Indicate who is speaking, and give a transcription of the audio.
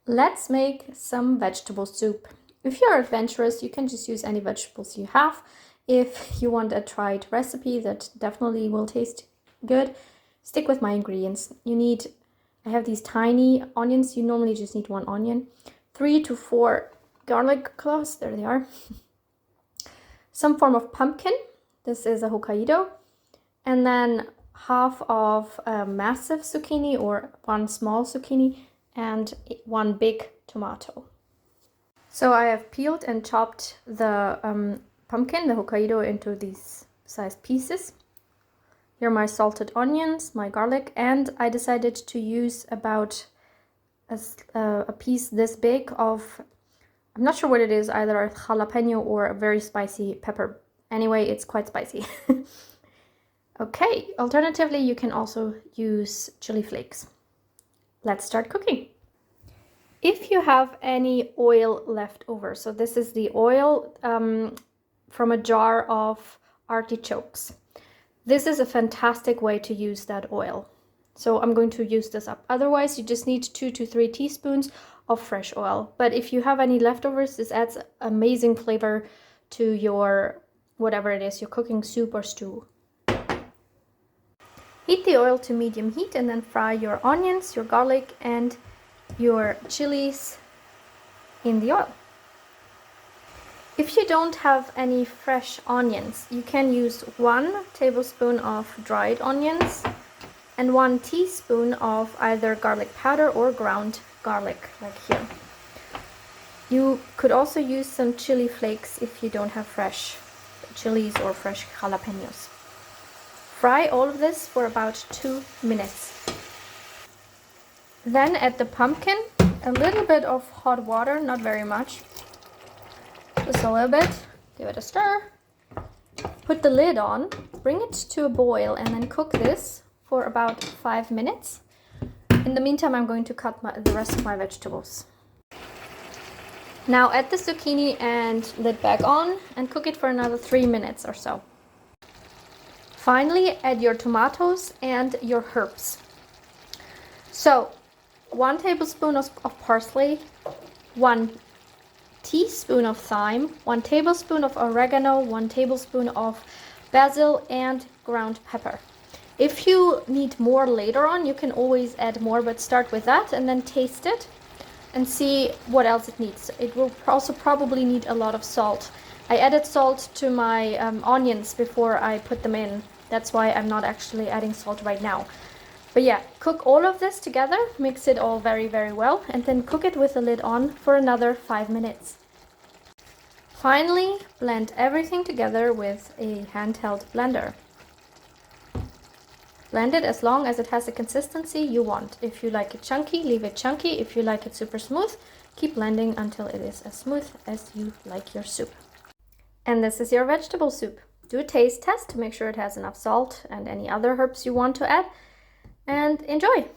Speaker 1: Let's make some vegetable soup. If you're adventurous, you can just use any vegetables you have. If you want a tried recipe that definitely will taste good, stick with my ingredients. I have these tiny onions. You normally just need 1 onion, 3 to 4 garlic cloves, there they are. Some form of pumpkin, this is a Hokaido, and then half of a massive zucchini or 1 small zucchini, and 1 big tomato. So I have peeled and chopped the pumpkin, the Hokaido, into these sized pieces. Here are my salted onions, my garlic, and I decided to use about a piece this big of, I'm not sure what it is, either a jalapeño or a very spicy pepper. Anyway, it's quite spicy. Okay, alternatively, you can also use chili flakes. Let's start cooking. If you have any oil left over, so this is the oil from a jar of artichokes. This is a fantastic way to use that oil. So I'm going to use this up. Otherwise, you just need 2 to 3 teaspoons of fresh oil. But if you have any leftovers, this adds amazing flavor to your whatever it is, your cooking soup or stew. Heat the oil to medium heat and then fry your onions, your garlic, and your chilies in the oil. If you don't have any fresh onions, you can use 1 tablespoon of dried onions and 1 teaspoon of either garlic powder or ground garlic, like here. You could also use some chili flakes if you don't have fresh chilies or fresh jalapeños. Fry all of this for about 2 minutes. Then add the pumpkin, a little bit of hot water, not very much, just a little bit, give it a stir. Put the lid on, bring it to a boil, and then cook this for about 5 minutes. In the meantime, I'm going to cut the rest of my vegetables. Now add the zucchini and lid back on and cook it for another 3 minutes or so. Finally, add your tomatoes and your herbs. So, 1 tablespoon of parsley, 1 teaspoon of thyme, 1 tablespoon of oregano, 1 tablespoon of basil, and ground pepper. If you need more later on, you can always add more, but start with that and then taste it and see what else it needs. It will also probably need a lot of salt. I added salt to my onions before I put them in. That's why I'm not actually adding salt right now. But yeah, cook all of this together, mix it all very, very well, and then cook it with the lid on for another 5 minutes. Finally, blend everything together with a handheld blender. Blend it as long as it has the consistency you want. If you like it chunky, leave it chunky. If you like it super smooth, keep blending until it is as smooth as you like your soup. And this is your vegetable soup. Do a taste test to make sure it has enough salt and any other herbs you want to add, and enjoy!